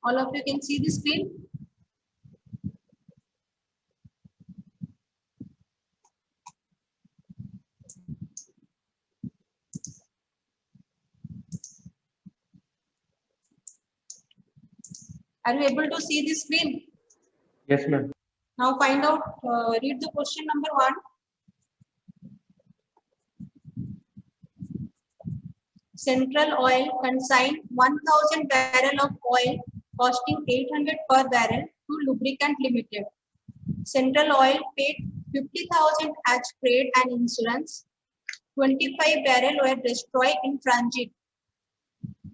All of you can see the screen. Are you able to see the screen? Yes, ma'am. Now find out, read the question number 1. Central Oil consigned 1000 barrel of oil costing 800 per barrel to Lubricant Limited. Central Oil paid 50,000 as freight and insurance. 25 barrel were destroyed in transit.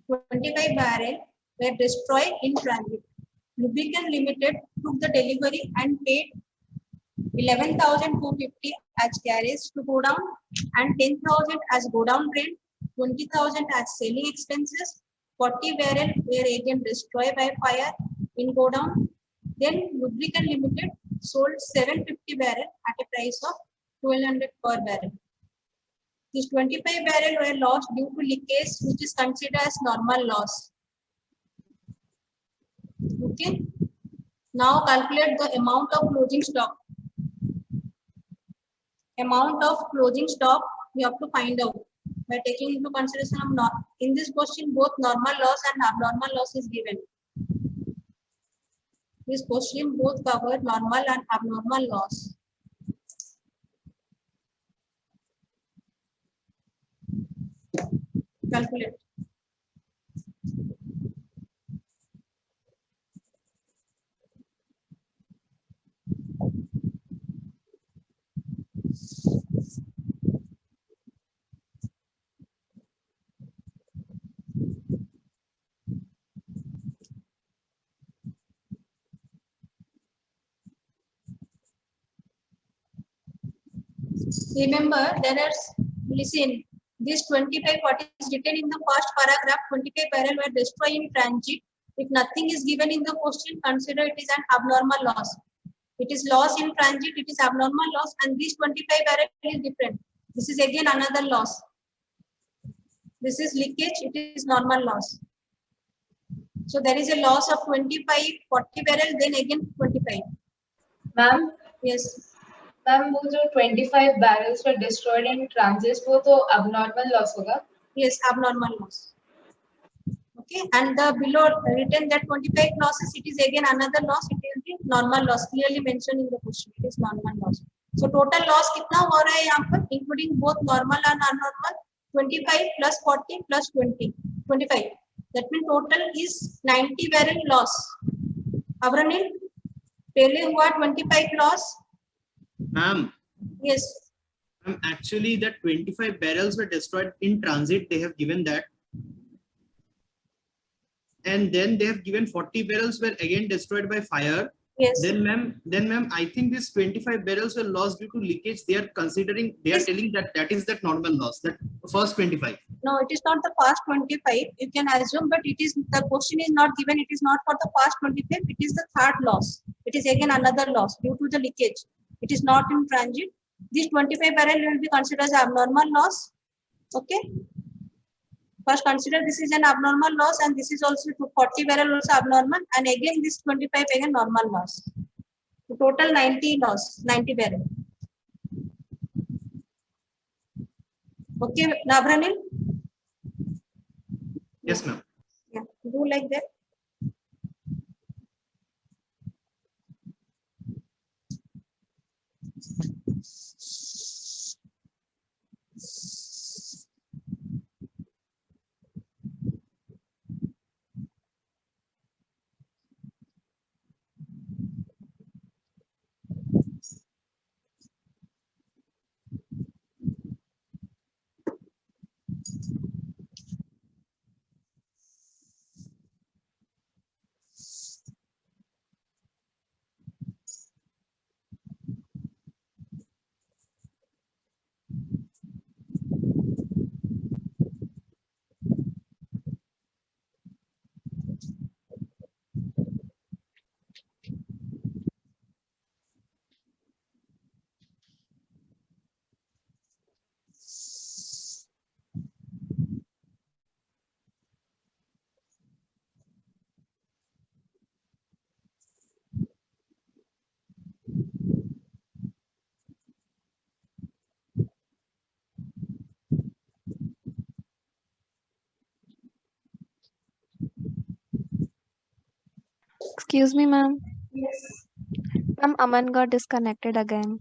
25 barrel were destroyed in transit. Lubricant Limited took the delivery and paid 11,250 as garage to go down and 10,000 as go down rent, 20,000 as selling expenses, 40 barrel were again destroyed by fire in go down. Then Lubricant Limited sold 750 barrel at a price of 1200 per barrel. These 25 barrel were lost due to leakage, which is considered as normal loss. Okay. Now calculate the amount of closing stock. Amount of closing stock we have to find out by taking into consideration of in this question both normal loss and abnormal loss is given. This question both cover normal and abnormal loss. Calculate. Remember, listen, this 25 what is written in the first paragraph, 25 barrel were destroyed in transit. If nothing is given in the question, consider it is an abnormal loss. It is loss in transit, it is abnormal loss, and this 25 barrel is different. This is again another loss. This is leakage, it is normal loss. So there is a loss of 25, 40 barrel, then again 25. Ma'am? Yes. Ma'am वो जो 25 barrels were destroyed in transit वो तो abnormal loss होगा? Yes, abnormal loss. Okay, and the below written that 25 losses, it is again another loss. It will be normal loss. Clearly mentioned in the question. It is normal loss. So total loss कितना हो रहा है यहाँ पर, including both normal and abnormal? 25 plus 40 plus 20, 25. That means total is 90 barrel loss. Avranil, पहले हुआ 25 loss. Ma'am. Yes. Actually, that 25 barrels were destroyed in transit. They have given that. And then they have given 40 barrels were again destroyed by fire. Yes. Then ma'am, I think this 25 barrels were lost due to leakage. They are considering, they are telling that is that normal loss, that first 25. No, it is not the past 25. You can assume, but it is the question is not given. It is not for the past 25. It is the third loss. It is again another loss due to the leakage. It is not in transit. This 25 barrel will be considered as abnormal loss. Okay. First consider this is an abnormal loss, and this is also 40 barrel also abnormal, and again this 25 again normal loss. So total 90 loss, 90 barrel. Okay, Nabranil? Yes, ma'am. Yeah, do like that. Excuse me, ma'am. Yes. Ma'am, Aman got disconnected again.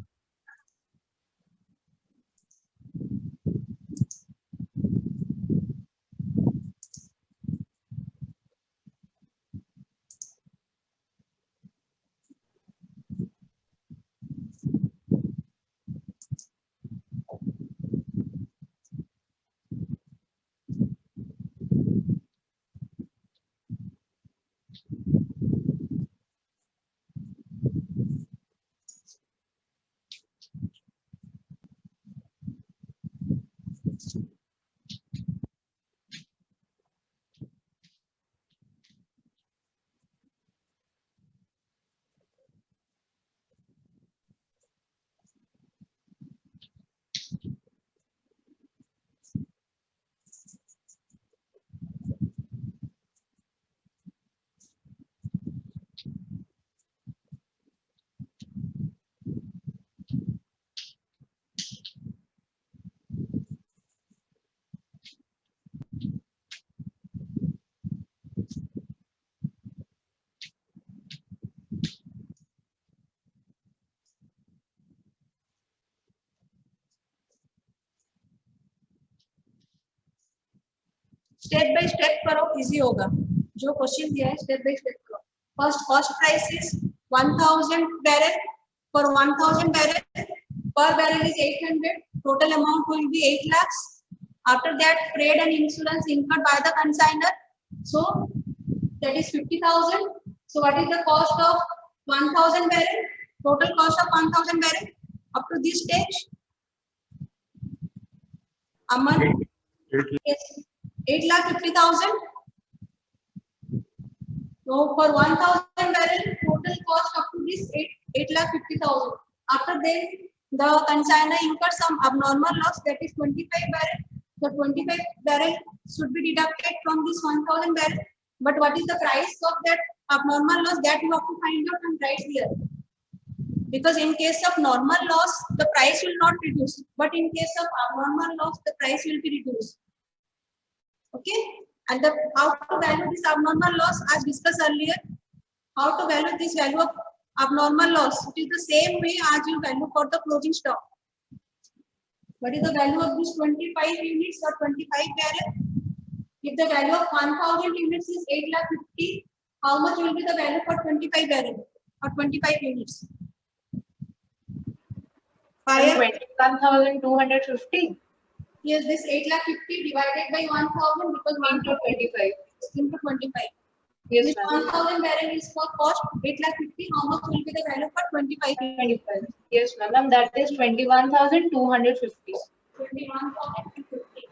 Step by step करो, easy होगा. जो question दिया है step by step करो. First cost price is 1000 barrel. For 1000 barrel, per barrel is 800. Total amount will be 8 lakhs. After that, freight and insurance incurred by the consignor. So that is 50,000. So what is the cost of 1000 barrel? Total cost of 1000 barrel up to this stage. Aman, yes, 8,50,000. So for 1000 barrel, total cost up to this 8,50,000. After then, the consignor incurs some abnormal loss, that is 25 barrel. So 25 barrel should be deducted from this 1000 barrel. But what is the price of that abnormal loss, that you have to find out and write here. Because in case of normal loss, the price will not reduce. But in case of abnormal loss, the price will be reduced. Okay. And how to value this abnormal loss, as discussed earlier. How to value this value of abnormal loss? It is the same way as you value for the closing stock. What is the value of this 25 units or 25 barrel? If the value of 1000 units is 8,50,000, how much will be the value for 25 barrel or 25 units? 21,250. Yes, this 8,50,000 divided by 1,000 because 1 to 25. Into 25. Yes, This ma'am. 1,000 barrel is for cost 8,50,000. How much will be the value for 25? 25. Yes, ma'am. That is 21,250. 21,250.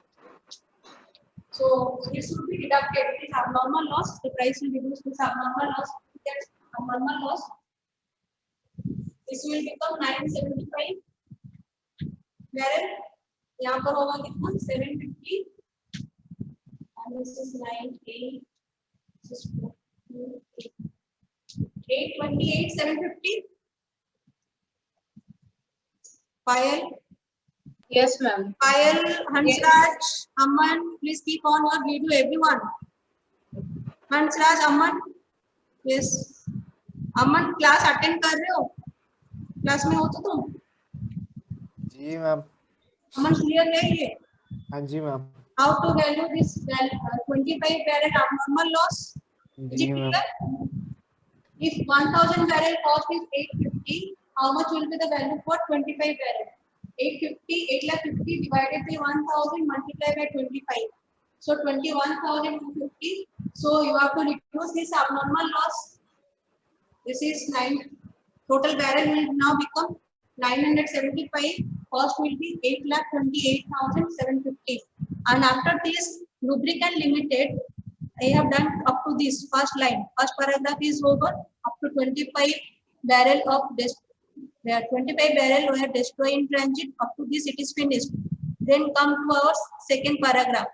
So this should be deducted. It is abnormal loss. The price will reduce this abnormal loss. That's abnormal loss. This will become 975 barrel. यहाँ पर होगा कितना 750 and this is 98. This is 828 750. Payal. Yes, ma'am. Payal, Hansraj, Aman, please keep on your video, everyone. Hansraj, Aman, yes. Aman, class attend कर रहे हो? Class में हो तो तुम? जी मैम. Aman, clear है ये? हाँ जी ma'am. How to value this 25 barrel abnormal loss? Is it clear? If 1000 barrel cost is 850, how much will be the value for 25 barrel? 850 divided by 1000 multiplied by 25. So 21,250. So you have to reduce this abnormal loss. This is 9. Total barrel will now become 975. Cost will be 8,28,750. And after this, Lubricant Limited, I have done up to this first line. First paragraph is over. Up to 25 barrel of this. Where 25 barrel were destroyed in transit. Up to this, it is finished. Then come to our second paragraph.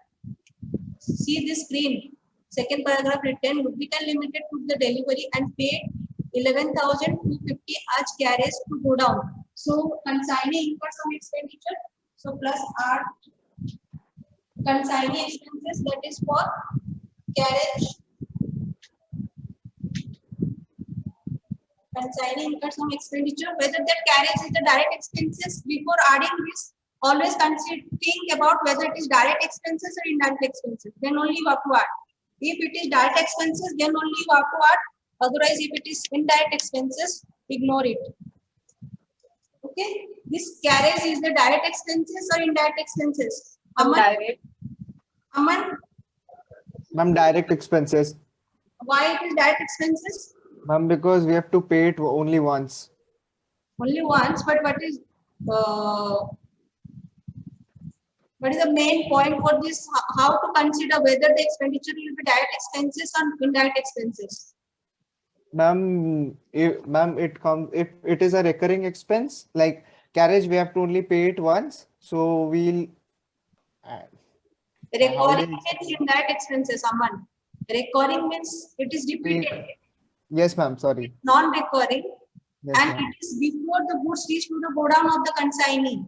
See this screen. Second paragraph written. Lubricant Limited took the delivery and paid 11,250 as carriage to go down. So consignee incurred some expenditure. So plus R consignee expenses, that is for carriage Consignee incurred some expenditure, whether that carriage is the direct expenses. Before adding this, always think about whether it is direct expenses or indirect expenses. Then only you have to add. If it is direct expenses, then only you have to add. Otherwise, if it is indirect expenses, ignore it. Okay, this carriage is the direct expenses or indirect expenses? Aman? Direct. Aman, Ma'am, direct expenses. why it is direct expenses? Ma'am, because we have to pay it only once. Only once, but what is the main point for this? How to consider whether the expenditure will be direct expenses or indirect expenses? Ma'am, if it is a recurring expense, like carriage, we have to only pay it once. So we'll. Recurring means indirect expenses, Aman. Recurring means it is repeated. Yes, ma'am. Sorry. Non-recurring, Yes, and ma'am. it is before the goods reach to the godown of the consignee.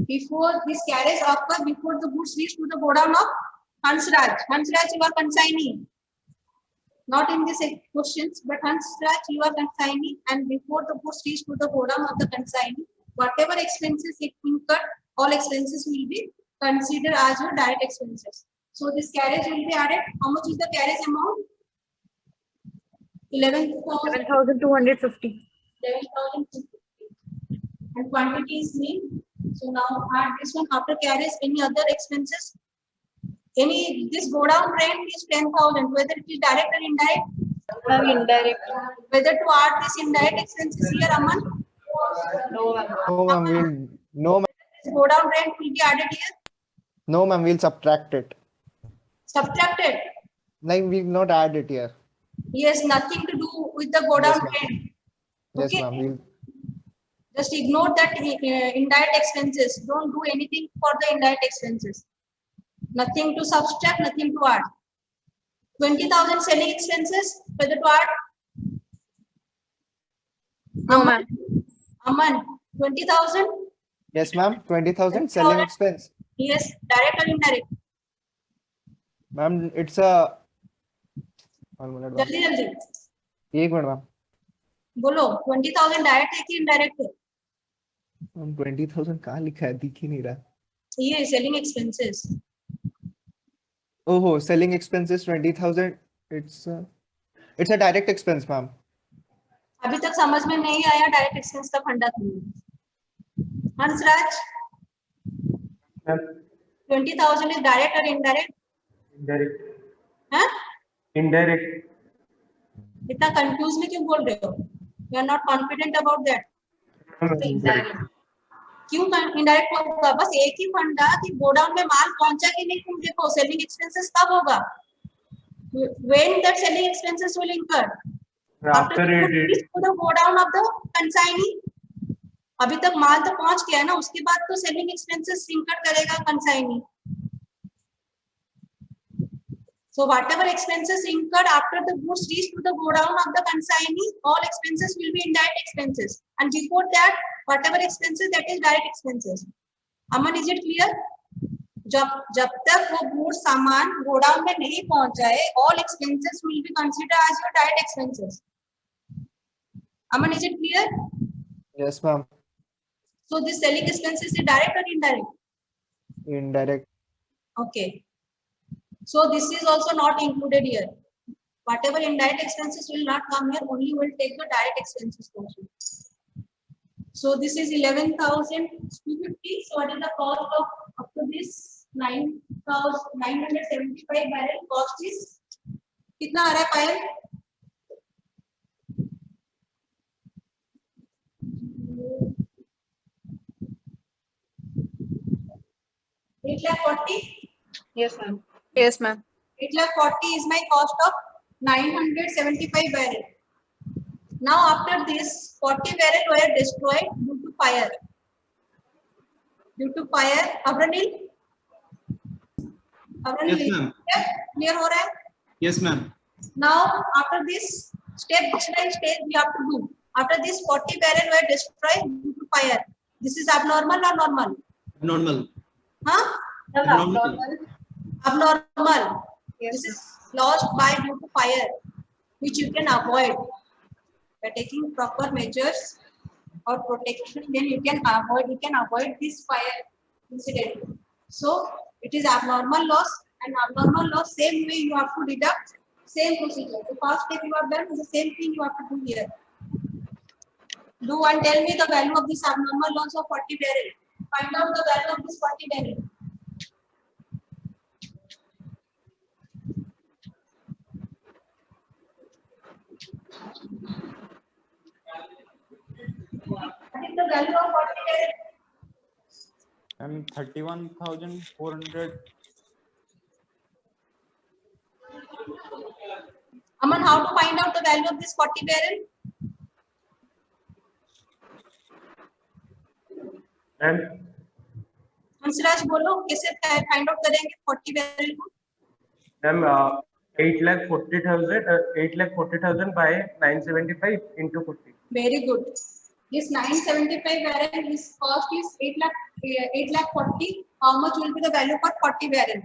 Before this carriage occurs, before the goods reach to the godown of Hansraj. Hansraj, you are consignee. Not in this questions, but Hansraj, you are consignee, and before the goods reach to the godown of the consignee, whatever expenses it incurred, all expenses will be considered as your direct expenses. So this carriage will be added. How much is the carriage amount? 11,250. 11,250. And quantity is mean. So now add this one after carriage. Any other expenses? This go down rent is 10,000. Whether it is direct or indirect? Indirect. Whether to add this indirect expenses here, Aman? No, ma'am. No, ma'am. This go down rent will be added here. No, ma'am. We'll subtract it. Subtracted. Like we'll not add it here. Yes, nothing to do with the go down Yes, ma'am. rent. Yes, Okay. ma'am. We'll. Just ignore that indirect expenses. Don't do anything for the indirect expenses. Nothing to subtract, nothing to add. 20,000 selling expenses, whether to add? No, ma'am. Aman, 20,000? Yes, ma'am. 20,000 selling expense. Yes, direct or indirect? Ma'am, it's a. 1 minute, ma'am. जल्दी जल्दी 1 minute, ma'am. बोलो 20,000 direct है कि indirect है? Ma'am, 20,000 कहाँ लिखा है? दिख ही नहीं रहा. ये selling expenses. Oh, selling expenses 20,000. It's a direct expense, ma'am. अभी तक समझ में नहीं आया डायरेक्ट एक्सपेंस का फंडा तुम्हें? Hansraj, 20,000 is direct or indirect? Indirect. हाँ? Indirect. इतना कंफ्यूज में क्यों बोल रहे हो? You are not confident about that. Indirect. क्यों इनडायरेक्ट होगा? बस एक ही फंडा कि गोडाउन में माल पहुंचा कि नहीं तुम देखो. सेलिंग एक्सपेंसेस कब होगा? When that selling expenses will incur? After it is. To the godown of the consignee. अभी तक माल तो पहुंच गया ना, उसके बाद तो सेलिंग एक्सपेंसेस इंकर करेगा consignee. So whatever expenses incurred after the goods reach to the godown of the consignee, all expenses will be indirect expenses. And before that, whatever expenses, that is direct expenses. Aman, is it clear? जब तक वो good सामान godown में नहीं पहुंचाए, all expenses will be considered as your direct expenses. Aman, is it clear? Yes, ma'am. So this selling expenses is direct or indirect? Indirect. Okay. So this is also not included here. Whatever indirect expenses will not come here, only will take the direct expenses portion. So this is 11,250. So what is the cost of up to this 9,975 barrel cost is? कितना आ रहा है पायल? एक lakh 40. Yes, ma'am. Yes, ma'am. 8,40,000 is my cost of 975 barrel. Now after this, 40 barrel were destroyed due to fire. Due to fire, Abranil? Yes, ma'am. Clear हो रहा है? Yes, ma'am. Now after this, step by step we have to do. After this, 40 barrel were destroyed due to fire. This is abnormal or normal? Normal. Huh? Abnormal. Abnormal. Yes, This is lost by due to fire. which you can avoid by taking proper measures or protection. Then you can avoid this fire incident. So it is abnormal loss, and abnormal loss, same way you have to deduct, same procedure. The first step you have done is the same thing you have to do here. Do and tell me the value of this abnormal loss of 40 barrel. Find out the value of this 40 barrel. What is the value of 40 barrel? And 31,400. Aman, how to find out the value of this 40 barrel? Ma'am Hansraj बोलो कैसे find out करेंगे 40 barrel को? Ma'am 8,40,000 by 975 into 40. Very good. This 975 barrel, his cost is 8,40,000. How much will be the value for 40 barrel?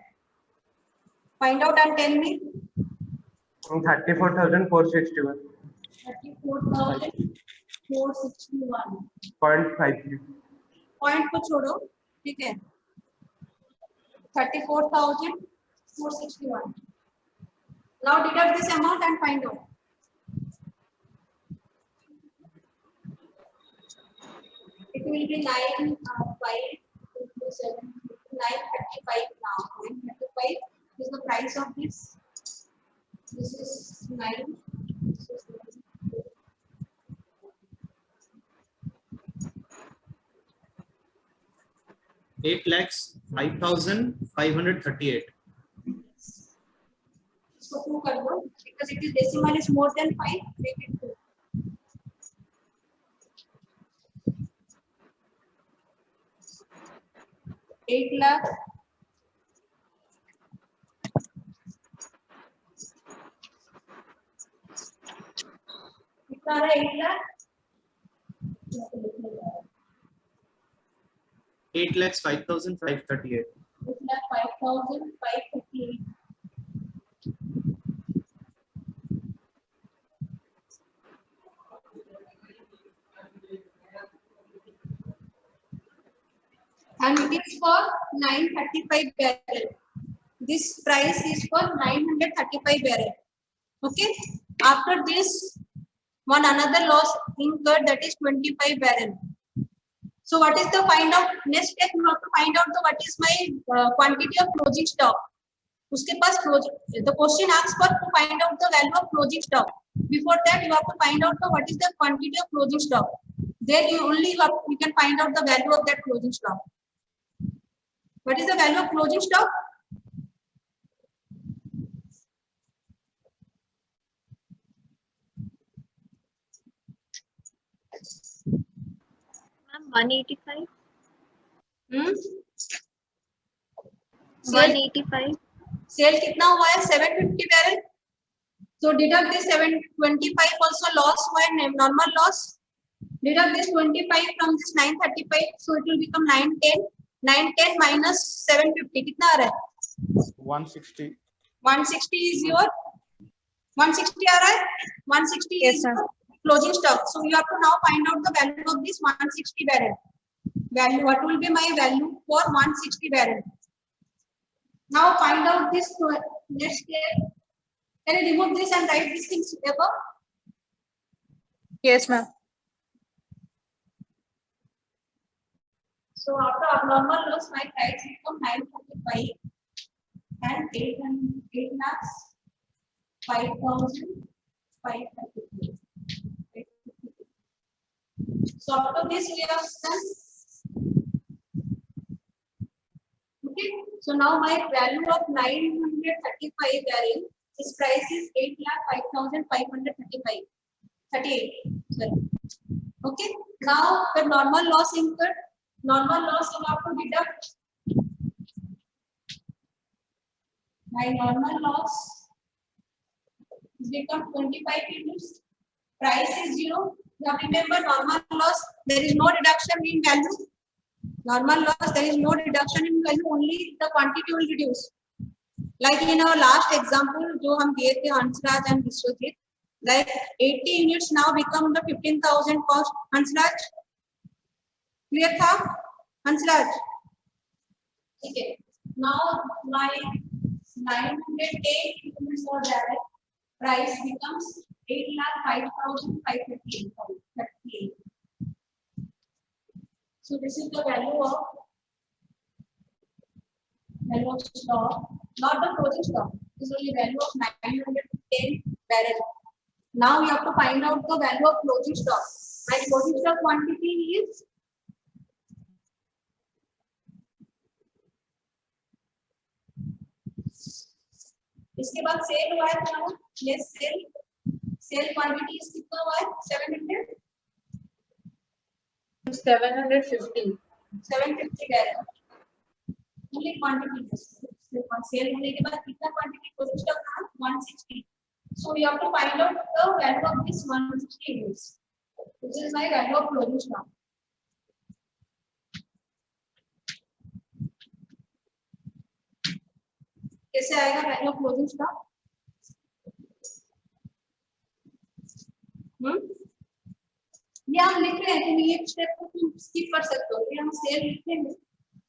Find out and tell me. 34,461. 34,461. 0.53. Point को छोड़ो, ठीक है. 34,461. Now deduct this amount and find out. It will be 935 now. 935 is the price of this. This is 9. This is 8,05,538. So 2 कर दो, because it is decimal is more than 5, make it 2. $8 lakh. कितना है 8 lakh? 8,05,538. 8,05,538. And it is for 935 barrel. This price is for 935 barrel. Okay. After this, one another loss incurred, that is 25 barrel. So what is the find out? Next step you have to find out what is my quantity of closing stock. उसके पास the question asks for to find out the value of closing stock. Before that you have to find out what is the quantity of closing stock. Then you can find out the value of that closing stock. What is the value of closing stock? Ma'am, 185. Hmm? 185. Sale कितना हुआ है? 750 barrel. So deduct this 725 also loss हुआ है, normal loss. Deduct this 25 from this 935, so it will become 910. 910 minus 750 कितना आ रहा है? 160. 160 is your 160 आ रहा है? 160 Yes, is sir. your closing stock. So you have to now find out the value of this 160 barrel. Value, what will be my value for 160 barrel? Now find out this next step. Can you remove this and write these things above? Yes, ma'am. So after abnormal loss, my price become 945 and 8 lakhs 5,533. So after this we have done. Okay. So now my value of 935 barrel, this price is 8,05,535. 38. Sorry. Okay. Now the normal loss incurred. Normal loss you have to deduct. My normal loss is become 25 units. Price is 0. Now remember normal loss, there is no reduction in value. Normal loss, there is no reduction in value, only the quantity will reduce. Like in our last example, जो हम दिए थे Hansraj and Vishwajeet, Like 80 units now become the 15,000 cost. Hansraj, clear tha? Hansraj. Okay. Now my 910 units of direct price becomes 8,05,558. So this is the value of stock, not the closing stock. This is the value of 910 barrel. Now we have to find out the value of closing stock. My closing stock quantity is इसके बाद cell हुआ है तो less cell quantity कितना हुआ है 700 750 barrel only quantity cell होने के बाद कितना क्वांटिटी closing stock था 160. So we have to find out the value of this 160 units. This is my value of closing stock. कैसे आएगा वैल्यू ऑफ क्लोजिंग स्टॉक? ये हम लिख रहे हैं कि ये स्टेप को तुम स्किप कर सकते हो। ये हम सेल लिखेंगे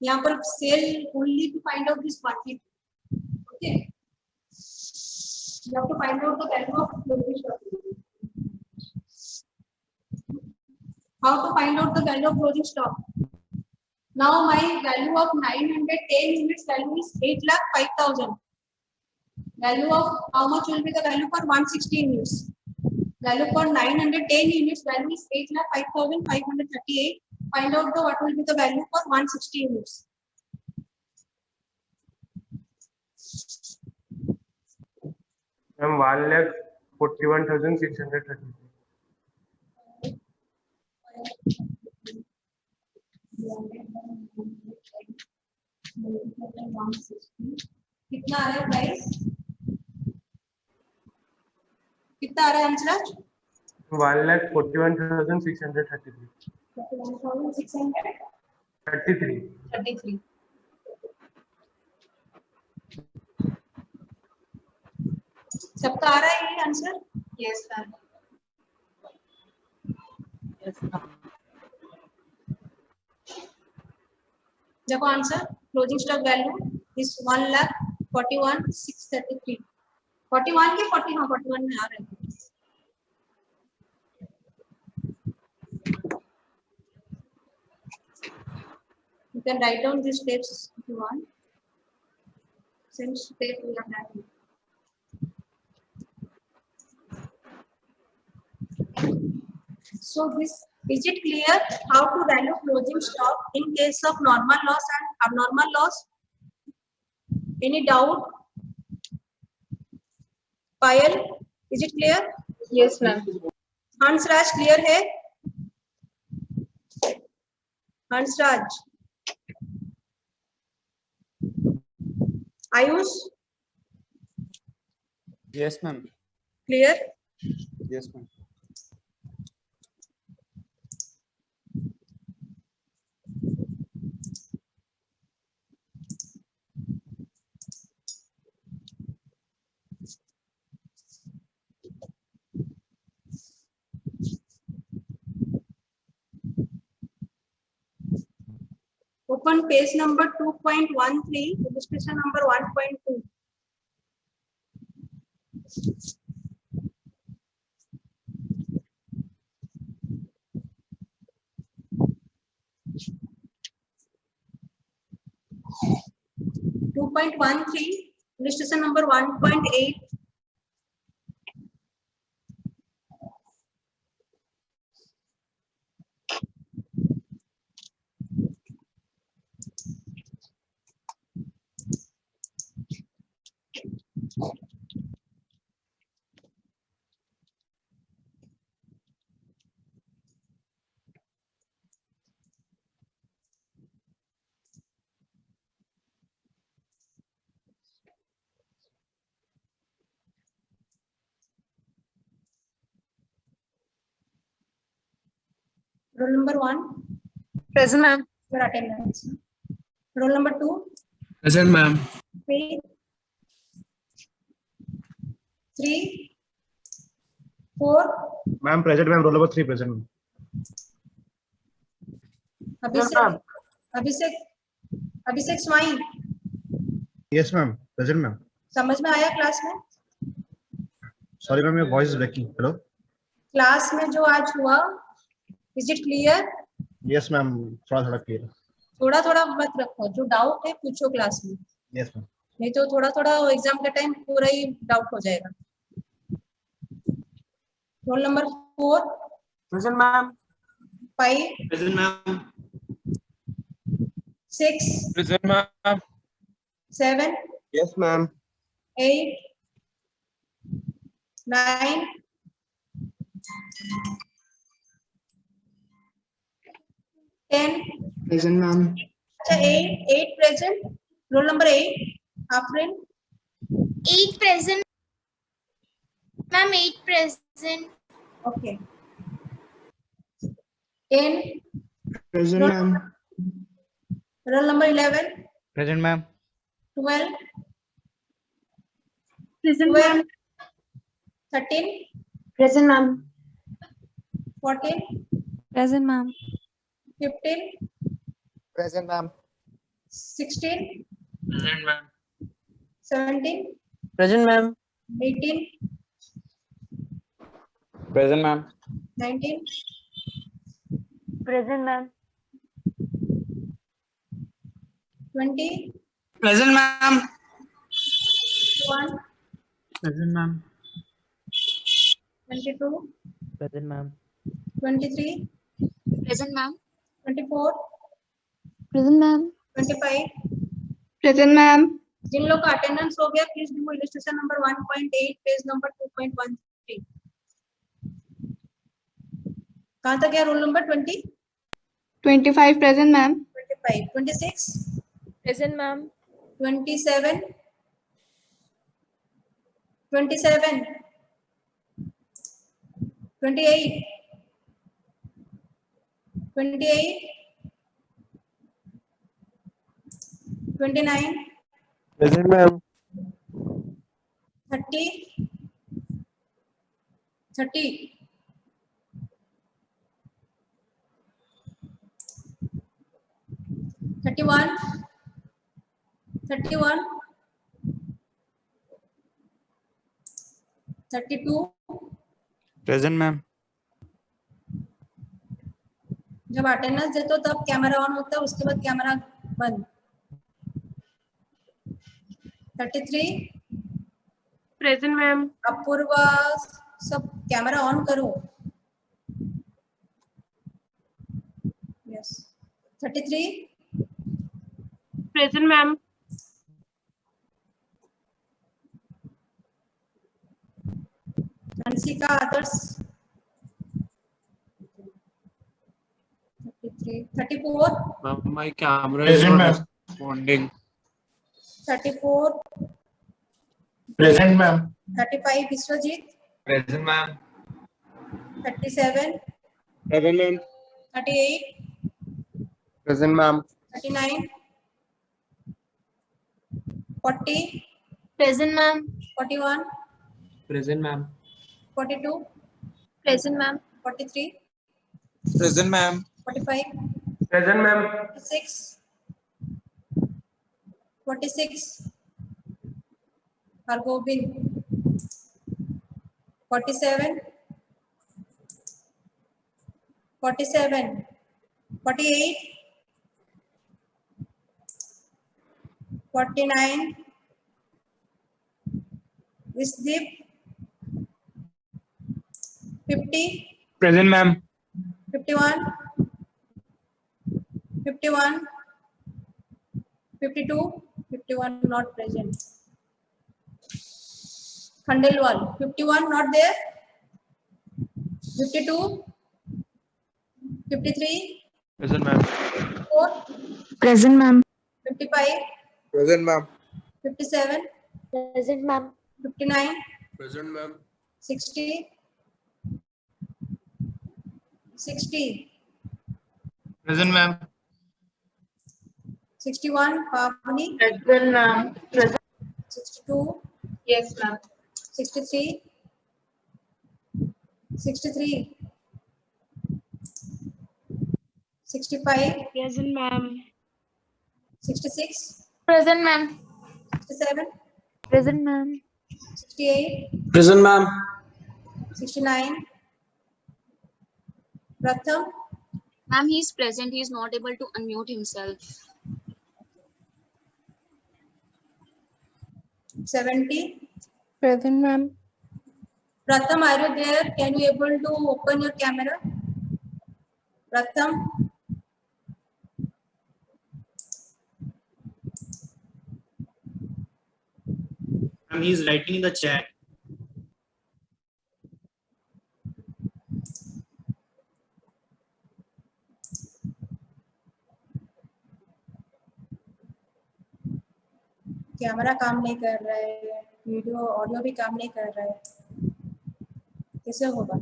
यहाँ पर cell only to find out this quantity. Okay, you have to find out the value of closing stock. How to find out the value of closing stock? Now my value of 910 units value is 8,05,000. Value of how much will be the value for 160 units? Value for 910 units value is 8,05,538. Find out the what will be the value for 160 units. Ma'am, 1,41,630. कितना आ रहा है price? कितना आ रहा है अंशराज? 1,41,633. 33 सबका आ रहा है ये आंसर? yes ma'am देखो answer closing stock value is 1,41,633. 41 के 40 हाँ 41 में आ रहे हैं. You can write down these steps if you want. Same step we have done. So this, is it clear how to value closing stock in case of normal loss and abnormal loss? Any doubt? Payal, is it clear? yes ma'am Hansraj, clear है? Hansraj. Ayush, Yes, ma'am. clear? Yes, ma'am. Open page number 2.13, illustration number 1.2. Illustration number 1.8. Roll number 1. Present, ma'am. Your attendance. Roll number 2. Present, ma'am. 3. 3. 4. Ma'am, present, ma'am. Roll number 3, present, ma'am. Abhishek. Abhishek. Abhishek swine Yes, ma'am. Present, ma'am. समझ में आया class में? Sorry, ma'am, your voice is breaking. Hello? Class में जो आज हुआ, is it clear? Yes, ma'am. थोड़ा clear. थोड़ा थोड़ा मत रखो, जो डाउट है पूछो क्लास में, Yes, ma'am. नहीं तो थोड़ा थोड़ा एग्जाम के टाइम पूरा ही डाउट हो जाएगा। Roll number 4. Present, ma'am. 5. Present, ma'am. 6. Present, ma'am. 7. Yes, ma'am. 8. 9. 10. Present, ma'am. अच्छा 8 present. Roll number 8 Afreen. 8 present. Ma'am, 8 present. Okay 10। Present, ma'am. Roll number 11। Present, ma'am. 12। Present, 12। 13। Present, ma'am. 14। Present, ma'am. 15। Present, ma'am. 16। Present, ma'am. 17। Present, ma'am. 18। Present, ma'am. 19। Present, ma'am. 20। Present, ma'am. 21। Present, ma'am. 22। Present, ma'am. 23। Present, ma'am. 24। Present, ma'am. 25। Present, ma'am. जिन लोग का attendance हो गया please do illustration number 1.8 page number 2.13। कहाँ तक गया roll number 20? 25 present, ma'am. 25। 26। Present, ma'am. 27। 27। 28। 28। 29। Present, ma'am. 30। 30। 31। 31। 32। Present, ma'am. जब attendance देते हो तब कैमरा ऑन होता है, उसके बाद कैमरा बंद। 33। Present, ma'am. अपूर्वा सब कैमरा ऑन करो। Yes 33। Present, ma'am. Anshika Adarsh 33। 34। Ma'am, my camera is Present, not ma'am. responding. 34। Present, ma'am. 35 Vishwajeet. Present, ma'am. 37। Present, ma'am. 38। Present, ma'am. 39। 40। Present, ma'am. 41। Present, ma'am. 42। Present, ma'am. 43। Present, ma'am. 45। Present, ma'am. 46। 46। Hargovind 47। 47। 48। 49। Vishdeep 50। Present, ma'am. 51। 51। 52। 51 not present. Khandelwal 51 not there. 52। 53। Present, ma'am. 4। Present, ma'am. 55। Present, ma'am. 57। Present, ma'am. 59। Present, ma'am. 60। 60। Present, ma'am. 61 Pavani। Present, ma'am. 62। Yes, ma'am. 63। 63, 65, Present, ma'am. 66, Present, ma'am. 67, Present, ma'am. 68, Present, ma'am. 69. Pratham, Ma'am, he is present. He is not able to unmute himself. 70. Present, ma'am. Pratham, are you there? Can you able to open your camera? Pratham, He's writing in the chat. Camera काम नहीं कर रहा है, video audio भी काम नहीं कर रहा है, कैसे होगा?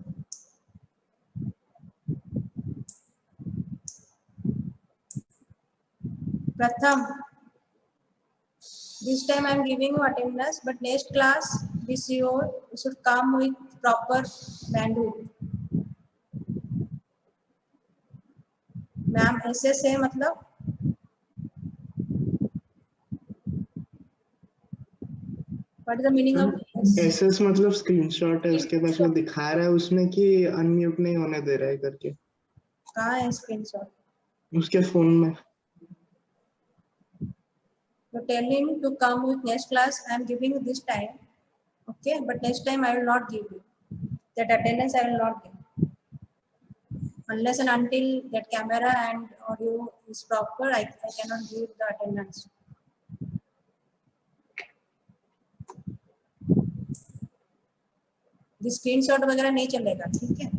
Pratham, this time I am giving you attendance, but next class this year you should come with proper bandwidth. Ma'am ऐसे से मतलब what is the meaning of this? SS मतलब स्क्रीनशॉट है, उसके पास वो दिखा रहा है उसमें कि अनम्यूट नहीं होने दे रहा है करके। कहाँ है स्क्रीनशॉट? उसके फोन में। So tell him to come with next class. I am giving you this time, okay? But next time I will not give you that attendance. I will not give unless and until that camera and audio is proper. I cannot give the attendance. The screenshot वगैरह नहीं चलेगा, ठीक है?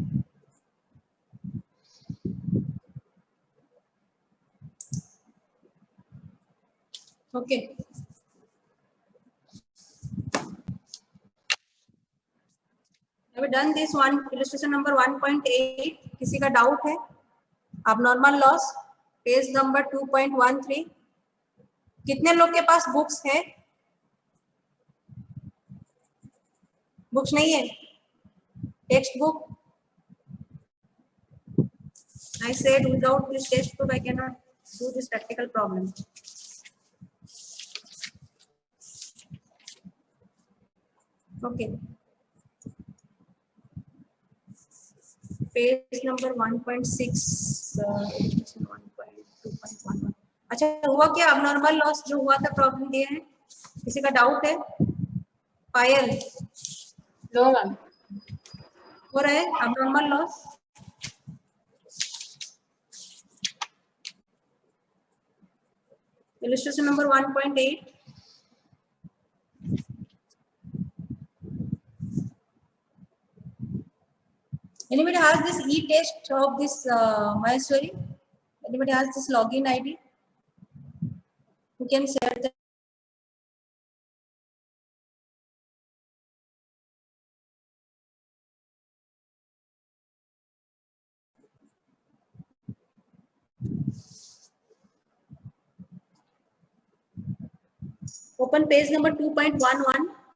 Okay. Have we done this one illustration number 1.8? किसी का doubt है? Abnormal loss, page number 2.13. कितने लोग के पास बुक्स है? बुक्स नहीं है? Text book? I said without this text book I cannot do this practical problem. Okay. Page number 1.6, illustration 1.2.11. अच्छा हुआ क्या? abnormal loss जो हुआ था प्रॉब्लम दिए हैं, किसी का डाउट है? पायल No, ma'am. हो रहा है abnormal loss? Illustration number 1.8. Anybody has this e-test of this Maheshwari? Anybody has this login ID? Who can share that? Open page number 2.11.